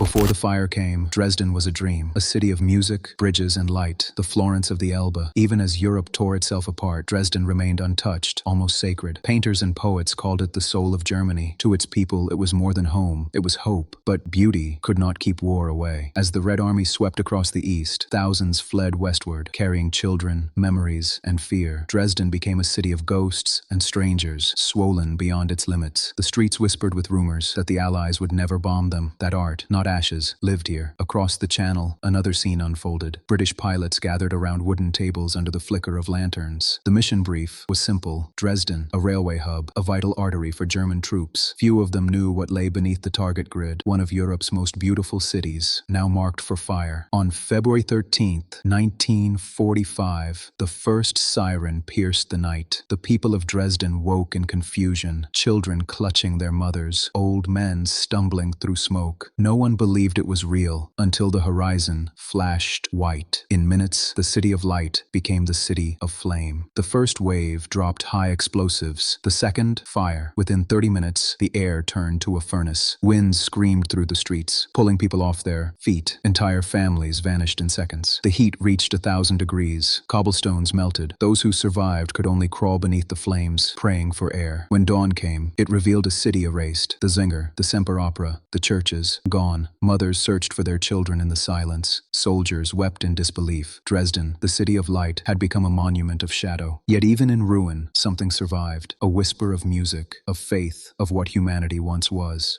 Before the fire came, Dresden was a dream, a city of music, bridges, and light, the Florence of the Elbe. Even as Europe tore itself apart, Dresden remained untouched, almost sacred. Painters and poets called it the soul of Germany. To its people, it was more than home, it was hope. But beauty could not keep war away. As the Red Army swept across the east, thousands fled westward, carrying children, memories, and fear. Dresden became a city of ghosts and strangers, swollen beyond its limits. The streets whispered with rumors that the Allies would never bomb them, that art, not ashes, lived here. Across the channel, another scene unfolded. British pilots gathered around wooden tables under the flicker of lanterns. The mission brief was simple: Dresden, a railway hub, a vital artery for German troops. Few of them knew what lay beneath the target grid, one of Europe's most beautiful cities, now marked for fire. On February 13th, 1945, the first siren pierced the night. The people of Dresden woke in confusion, children clutching their mothers, old men stumbling through smoke. No one believed it was real until the horizon flashed white. In minutes, the city of light became the city of flame. The first wave dropped high explosives. The second, fire. Within 30 minutes, the air turned to a furnace. Winds screamed through the streets, pulling people off their feet. Entire families vanished in seconds. The heat reached 1,000 degrees. Cobblestones melted. Those who survived could only crawl beneath the flames, praying for air. When dawn came, it revealed a city erased. The Zinger, the Semper Opera, the churches, gone. Mothers searched for their children in the silence. Soldiers wept in disbelief. Dresden, the city of light, had become a monument of shadow. Yet even in ruin, something survived. A whisper of music, of faith, of what humanity once was.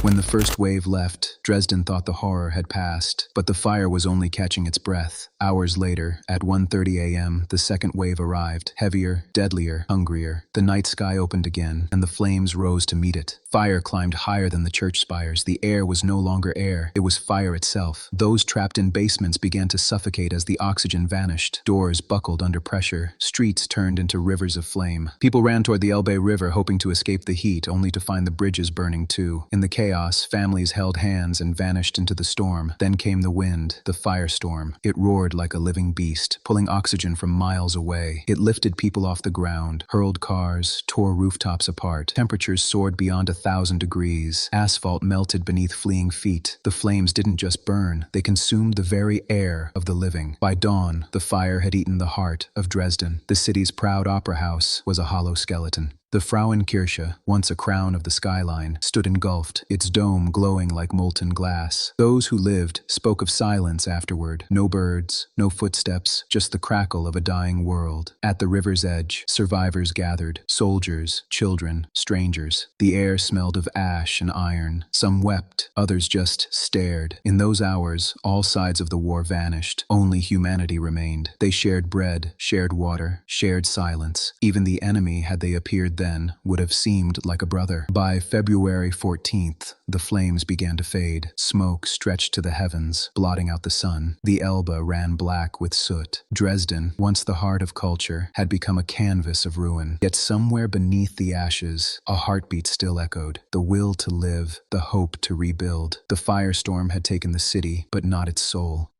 When the first wave left, Dresden thought the horror had passed, but the fire was only catching its breath. Hours later, at 1:30 a.m., the second wave arrived, heavier, deadlier, hungrier. The night sky opened again, and the flames rose to meet it. Fire climbed higher than the church spires. The air was no longer air, it was fire itself. Those trapped in basements began to suffocate as the oxygen vanished. Doors buckled under pressure. Streets turned into rivers of flame. People ran toward the Elbe River, hoping to escape the heat, only to find the bridges burning too. In the chaos, families held hands and vanished into the storm. Then came the wind, the firestorm. It roared like a living beast, pulling oxygen from miles away. It lifted people off the ground, hurled cars, tore rooftops apart. Temperatures soared beyond 1,000 degrees. Asphalt melted beneath fleeing feet. The flames didn't just burn, they consumed the very air of the living. By dawn, the fire had eaten the heart of Dresden. The city's proud opera house was a hollow skeleton. The Frauenkirche, once a crown of the skyline, stood engulfed, its dome glowing like molten glass. Those who lived spoke of silence afterward. No birds, no footsteps, just the crackle of a dying world. At the river's edge, survivors gathered, soldiers, children, strangers. The air smelled of ash and iron. Some wept, others just stared. In those hours, all sides of the war vanished. Only humanity remained. They shared bread, shared water, shared silence. Even the enemy, had they appeared then, would have seemed like a brother. By February 14th, the flames began to fade. Smoke stretched to the heavens, blotting out the sun. The Elbe ran black with soot. Dresden, once the heart of culture, had become a canvas of ruin. Yet somewhere beneath the ashes, a heartbeat still echoed. The will to live, the hope to rebuild. The firestorm had taken the city, but not its soul.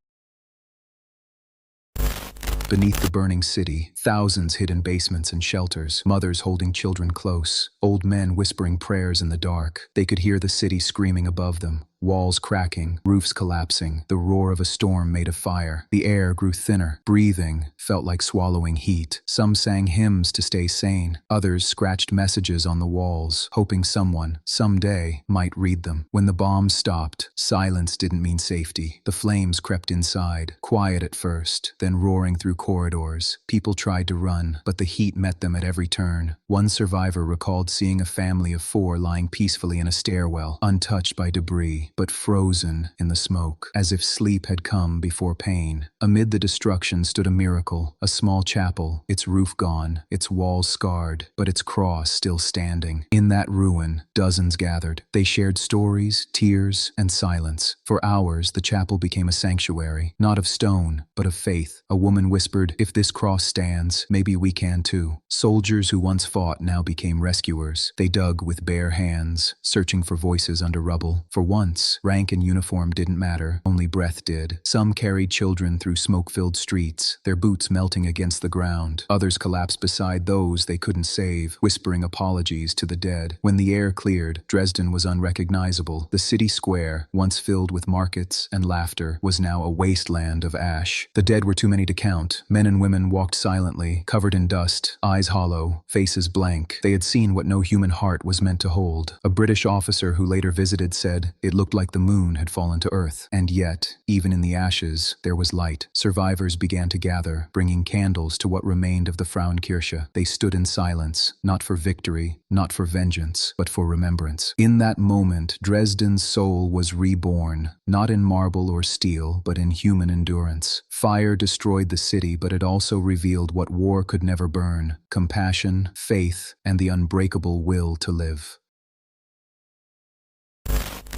Beneath the burning city, thousands hid in basements and shelters, mothers holding children close, old men whispering prayers in the dark. They could hear the city screaming above them. Walls cracking, roofs collapsing, the roar of a storm made of fire. The air grew thinner. Breathing felt like swallowing heat. Some sang hymns to stay sane. Others scratched messages on the walls, hoping someone, someday, might read them. When the bombs stopped, silence didn't mean safety. The flames crept inside, quiet at first, then roaring through corridors. People tried to run, but the heat met them at every turn. One survivor recalled seeing a family of 4 lying peacefully in a stairwell, untouched by debris, but frozen in the smoke, as if sleep had come before pain. Amid the destruction stood a miracle, a small chapel, its roof gone, its walls scarred, but its cross still standing. In that ruin, dozens gathered. They shared stories, tears, and silence. For hours, the chapel became a sanctuary, not of stone, but of faith. A woman whispered, "If this cross stands, maybe we can too." Soldiers who once fought now became rescuers. They dug with bare hands, searching for voices under rubble. For once, endurance. Rank and uniform didn't matter, only breath did. Some carried children through smoke-filled streets, their boots melting against the ground. Others collapsed beside those they couldn't save, whispering apologies to the dead. When the air cleared, Dresden was unrecognizable. The city square, once filled with markets and laughter, was now a wasteland of ash. The dead were too many to count. Men and women walked silently, covered in dust, eyes hollow, faces blank. They had seen what no human heart was meant to hold. A British officer who later visited said it looked like the moon had fallen to earth. And yet, even in the ashes, there was light. Survivors began to gather, bringing candles to what remained of the Frauenkirche. They stood in silence, not for victory, not for vengeance, but for remembrance. In that moment, Dresden's soul was reborn, not in marble or steel, but in human endurance. Fire destroyed the city, but it also revealed what war could never burn: compassion, faith, and the unbreakable will to live.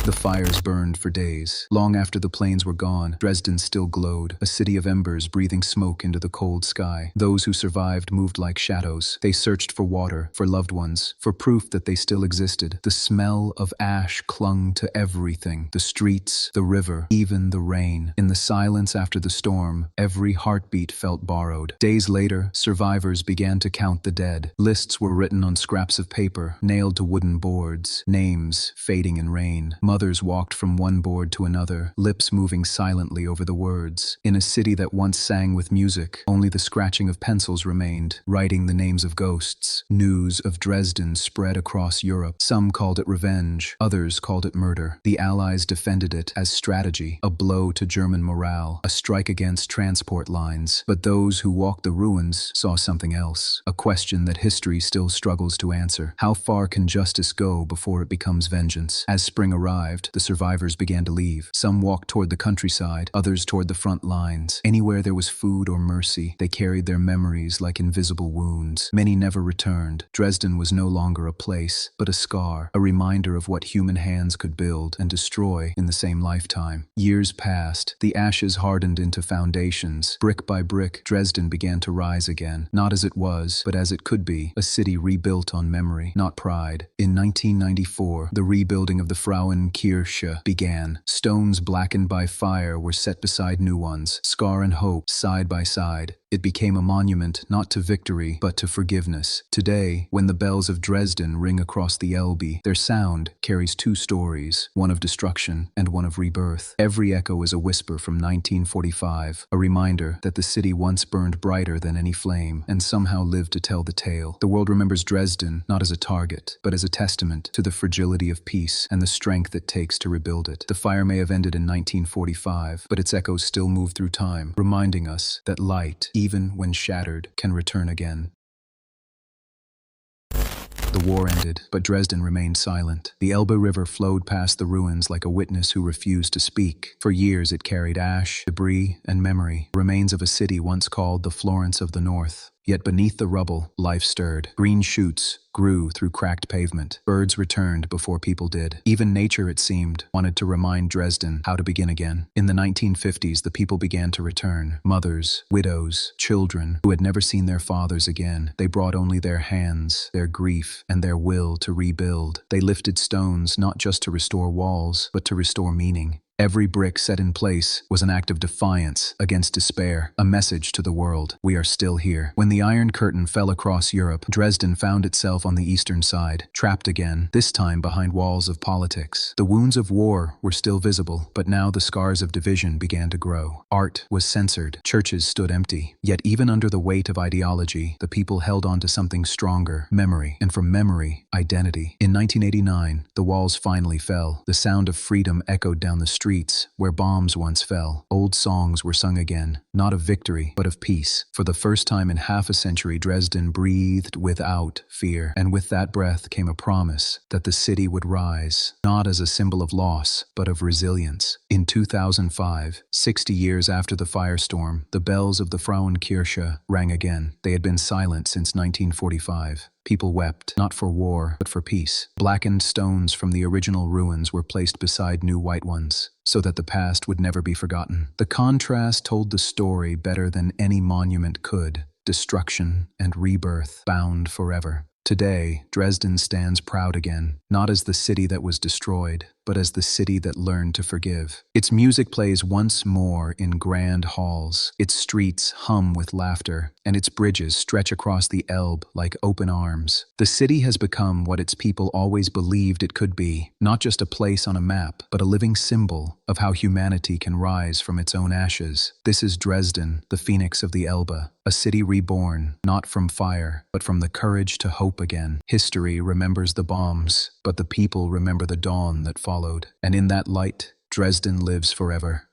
The fires burned for days. Long after the planes were gone, Dresden still glowed, a city of embers breathing smoke into the cold sky. Those who survived moved like shadows. They searched for water, for loved ones, for proof that they still existed. The smell of ash clung to everything: the streets, the river, even the rain. In the silence after the storm, every heartbeat felt borrowed. Days later, survivors began to count the dead. Lists were written on scraps of paper, nailed to wooden boards, names fading in rain. Mothers walked from one board to another, lips moving silently over the words. In a city that once sang with music, only the scratching of pencils remained, writing the names of ghosts. News of Dresden spread across Europe. Some called it revenge, others called it murder. The Allies defended it as strategy, a blow to German morale, a strike against transport lines. But those who walked the ruins saw something else, a question that history still struggles to answer. How far can justice go before it becomes vengeance? As spring arrived, the survivors began to leave. Some walked toward the countryside, others toward the front lines. Anywhere there was food or mercy, they carried their memories like invisible wounds. Many never returned. Dresden was no longer a place, but a scar, a reminder of what human hands could build and destroy in the same lifetime. Years passed. The ashes hardened into foundations. Brick by brick, Dresden began to rise again, not as it was, but as it could be, a city rebuilt on memory, not pride. In 1994, the rebuilding of the Frauenkirche began. Stones blackened by fire were set beside new ones, scar and hope side by side. It became a monument not to victory, but to forgiveness. Today, when the bells of Dresden ring across the Elbe, their sound carries two stories, one of destruction and one of rebirth. Every echo is a whisper from 1945, a reminder that the city once burned brighter than any flame and somehow lived to tell the tale. The world remembers Dresden not as a target, but as a testament to the fragility of peace and the strength it takes to rebuild it. The fire may have ended in 1945, but its echoes still move through time, reminding us that light, even when shattered, can return again. The war ended, but Dresden remained silent. The Elbe River flowed past the ruins like a witness who refused to speak. For years it carried ash, debris, and memory, remains of a city once called the Florence of the North. Yet beneath the rubble, life stirred. Green shoots grew through cracked pavement. Birds returned before people did. Even nature, it seemed, wanted to remind Dresden how to begin again. In the 1950s, the people began to return. Mothers, widows, children who had never seen their fathers again. They brought only their hands, their grief, and their will to rebuild. They lifted stones not just to restore walls, but to restore meaning. Every brick set in place was an act of defiance against despair, a message to the world: we are still here. When the Iron Curtain fell across Europe, Dresden found itself on the eastern side, trapped again, this time behind walls of politics. The wounds of war were still visible, but now the scars of division began to grow. Art was censored, churches stood empty. Yet even under the weight of ideology, the people held on to something stronger: memory, and from memory, identity. In 1989, the walls finally fell. The sound of freedom echoed down the streets where bombs once fell. Old songs were sung again, not of victory, but of peace. For the first time in half a century, Dresden breathed without fear. And with that breath came a promise that the city would rise, not as a symbol of loss, but of resilience. In 2005, 60 years after the firestorm, the bells of the Frauenkirche rang again. They had been silent since 1945. People wept, not for war, but for peace. Blackened stones from the original ruins were placed beside new white ones, so that the past would never be forgotten. The contrast told the story better than any monument could: destruction and rebirth, bound forever. Today, Dresden stands proud again, not as the city that was destroyed, but as the city that learned to forgive. Its music plays once more in grand halls, its streets hum with laughter, and its bridges stretch across the Elbe like open arms. The city has become what its people always believed it could be, not just a place on a map, but a living symbol of how humanity can rise from its own ashes. This is Dresden, the phoenix of the Elbe, a city reborn, not from fire, but from the courage to hope again. History remembers the bombs, but the people remember the dawn that followed. And in that light, Dresden lives forever.